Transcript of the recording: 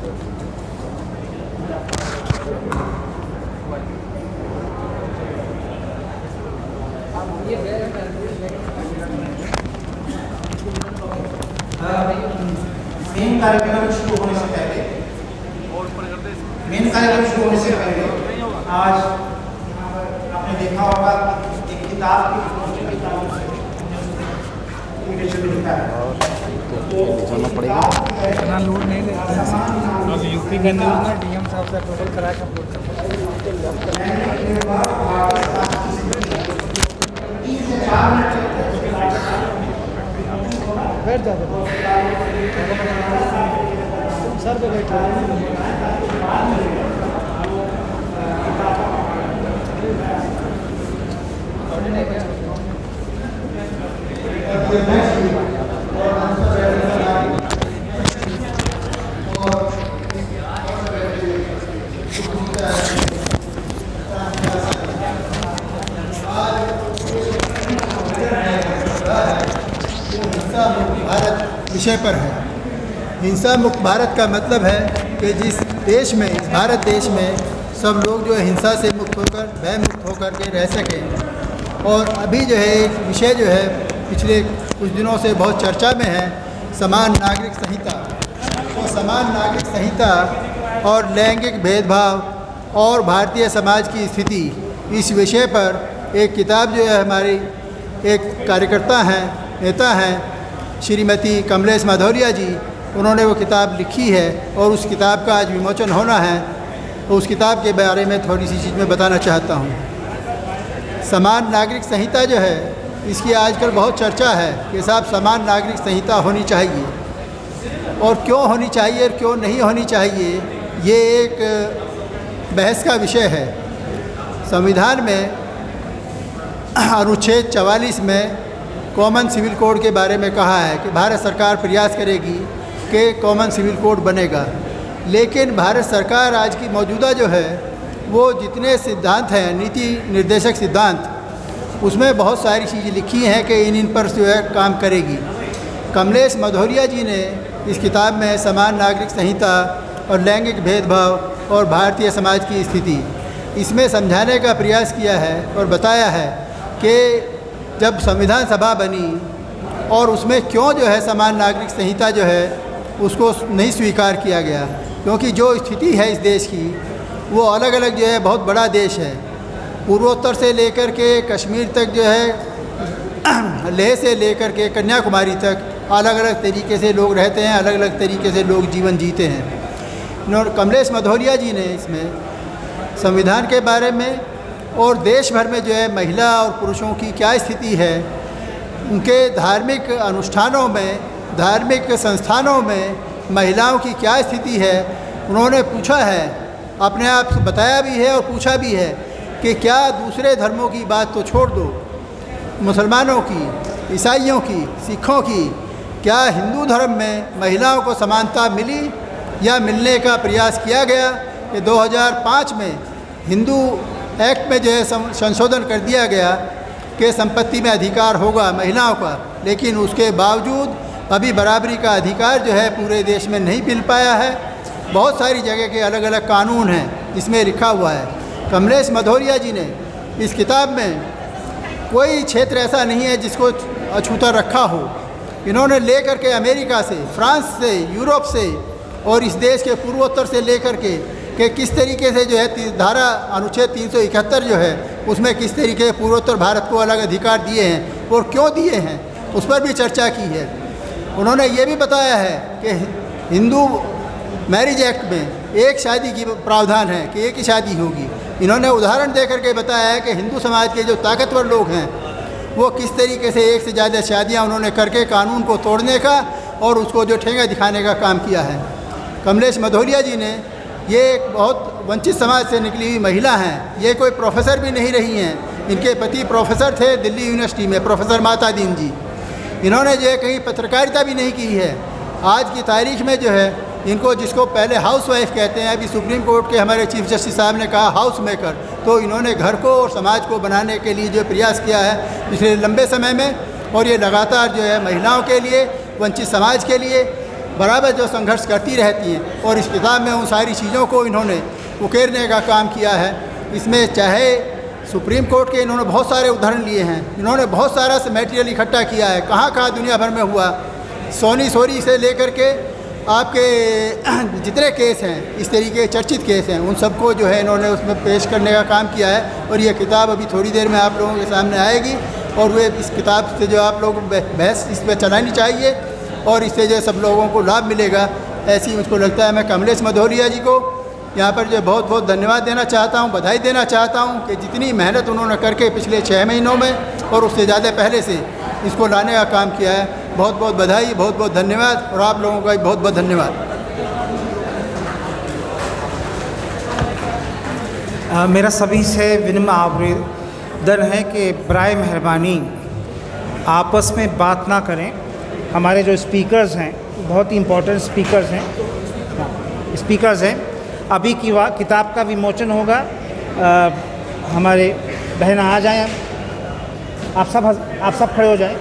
Main कार्यक्रम शुरू होने से पहले आज आपने देखा होगा एक किताब की लिखा है इतना लोड नहीं लेते हैं यूपी के अंदर ना डीएम साहब से अप्रूवल करा के अपलोड करते बैठ जाते सर पे बैठे विषय पर है। हिंसा मुक्त भारत का मतलब है कि जिस देश में, इस भारत देश में सब लोग जो है हिंसा से मुक्त होकर, भय मुक्त होकर के रह सकें। और अभी जो है एक विषय जो है पिछले कुछ दिनों से बहुत चर्चा में है, समान नागरिक संहिता। तो समान नागरिक संहिता और लैंगिक भेदभाव और भारतीय समाज की स्थिति, इस विषय पर एक किताब जो है हमारी एक कार्यकर्ता हैं, नेता हैं, श्रीमती कमलेश माधौरिया जी, उन्होंने वो किताब लिखी है और उस किताब का आज विमोचन होना है। तो उस किताब के बारे में थोड़ी सी चीज़ मैं बताना चाहता हूँ। समान नागरिक संहिता जो है, इसकी आजकल बहुत चर्चा है कि साहब समान नागरिक संहिता होनी चाहिए, और क्यों होनी चाहिए और क्यों नहीं होनी चाहिए, ये एक बहस का विषय है। संविधान में अनुच्छेद 44 में कॉमन सिविल कोड के बारे में कहा है कि भारत सरकार प्रयास करेगी कि कॉमन सिविल कोड बनेगा। लेकिन भारत सरकार आज की मौजूदा जो है वो जितने सिद्धांत हैं, नीति निर्देशक सिद्धांत, उसमें बहुत सारी चीज़ें लिखी हैं कि इन पर जो है काम करेगी। कमलेश माधौरिया जी ने इस किताब में समान नागरिक संहिता और लैंगिक भेदभाव और भारतीय समाज की स्थिति, इसमें समझाने का प्रयास किया है और बताया है कि जब संविधान सभा बनी और उसमें क्यों जो है समान नागरिक संहिता जो है उसको नहीं स्वीकार किया गया, क्योंकि जो स्थिति है इस देश की वो अलग अलग जो है, बहुत बड़ा देश है। पूर्वोत्तर से लेकर के कश्मीर तक जो है, लेह से लेकर के कन्याकुमारी तक अलग अलग तरीके से लोग रहते हैं, अलग अलग तरीके से लोग जीवन जीते हैं। और कमलेश माधौरिया जी ने इसमें संविधान के बारे में और देश भर में जो है महिला और पुरुषों की क्या स्थिति है, उनके धार्मिक अनुष्ठानों में, धार्मिक संस्थानों में महिलाओं की क्या स्थिति है, उन्होंने पूछा है, अपने आप से बताया भी है और पूछा भी है कि क्या दूसरे धर्मों की बात तो छोड़ दो, मुसलमानों की, ईसाइयों की, सिखों की, क्या हिंदू धर्म में महिलाओं को समानता मिली या मिलने का प्रयास किया गया। कि 2005 में हिंदू एक्ट में जो है संशोधन कर दिया गया कि संपत्ति में अधिकार होगा महिलाओं का, लेकिन उसके बावजूद अभी बराबरी का अधिकार जो है पूरे देश में नहीं मिल पाया है। बहुत सारी जगह के अलग अलग कानून हैं इसमें लिखा हुआ है। कमलेश माधौरिया जी ने इस किताब में कोई क्षेत्र ऐसा नहीं है जिसको अछूता रखा हो। इन्होंने लेकर के अमेरिका से, फ्रांस से, यूरोप से और इस देश के पूर्वोत्तर से लेकर के कि किस तरीके से जो है धारा अनुच्छेद 371 जो है उसमें किस तरीके से पूर्वोत्तर भारत को अलग अधिकार दिए हैं और क्यों दिए हैं, उस पर भी चर्चा की है। उन्होंने ये भी बताया है कि हिंदू मैरिज एक्ट में एक शादी की प्रावधान है कि एक ही शादी होगी। इन्होंने उदाहरण दे करके बताया है कि हिंदू समाज के जो ताकतवर लोग हैं वो किस तरीके से एक से ज़्यादा शादियाँ उन्होंने करके कानून को तोड़ने का और उसको जो ठेंगा दिखाने का काम किया है। कमलेश माधौरिया जी ने, ये एक बहुत वंचित समाज से निकली हुई महिला हैं, ये कोई प्रोफेसर भी नहीं रही हैं। इनके पति प्रोफेसर थे दिल्ली यूनिवर्सिटी में, प्रोफेसर माता दीन जी। इन्होंने जो है कहीं पत्रकारिता भी नहीं की है। आज की तारीख में जो है इनको, जिसको पहले हाउस वाइफ कहते हैं, अभी सुप्रीम कोर्ट के हमारे चीफ जस्टिस साहब ने कहा हाउस मेकर, तो इन्होंने घर को और समाज को बनाने के लिए जो प्रयास किया है पिछले लंबे समय में, और ये लगातार जो है महिलाओं के लिए, वंचित समाज के लिए बराबर जो संघर्ष करती रहती हैं और इस किताब में उन सारी चीज़ों को इन्होंने उकेरने का काम किया है। इसमें चाहे सुप्रीम कोर्ट के इन्होंने बहुत सारे उदाहरण लिए हैं, इन्होंने बहुत सारा से मटेरियल इकट्ठा किया है, कहाँ कहाँ दुनिया भर में हुआ, सोनी सोरी से लेकर के आपके जितने केस हैं, इस तरीके के चर्चित केस हैं, उन सबको जो है इन्होंने उसमें पेश करने का काम किया है। और ये किताब अभी थोड़ी देर में आप लोगों के सामने आएगी और वे इस किताब से जो आप लोग बहस इस पर चलानी चाहिए और इससे जो सब लोगों को लाभ मिलेगा, ऐसी मुझको लगता है। मैं कमलेश मधोलिया जी को यहाँ पर जो बहुत बहुत धन्यवाद देना चाहता हूँ, बधाई देना चाहता हूँ कि जितनी मेहनत उन्होंने करके पिछले 6 महीनों में और उससे ज़्यादा पहले से इसको लाने का काम किया है। बहुत बहुत बधाई, बहुत बहुत धन्यवाद और आप लोगों का भी बहुत बहुत धन्यवाद। मेरा सभी से विनम्र आवेदन है कि बराए मेहरबानी आपस में बात ना करें। हमारे जो स्पीकर्स हैं बहुत ही इम्पोर्टेंट स्पीकर्स हैं। अभी की किताब का विमोचन होगा। हमारे बहन आ जाएं, आप सब खड़े हो जाएं।